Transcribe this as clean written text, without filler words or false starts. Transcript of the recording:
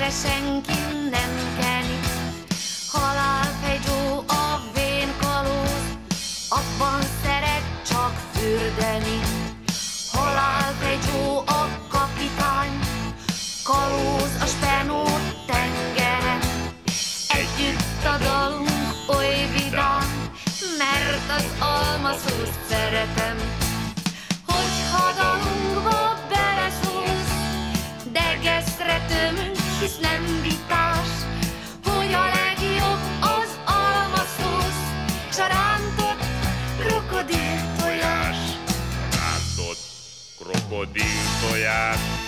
Erre senki nem keni. Halálfej Joe a vén kalóz, abban szeret csak fürdeni. Halálfej Joe a kapitány, kalóz a Spenó tengeren. Együtt a dalunk oly vidám, mert az almaszószt szeretem. Hogyha dalunkba beleszólsz, de gesztre tömünk, hisz nem vitás, hogy a legjobb az almaszósz, s a rántott krokodil tojás. Rántott krokodil tojás.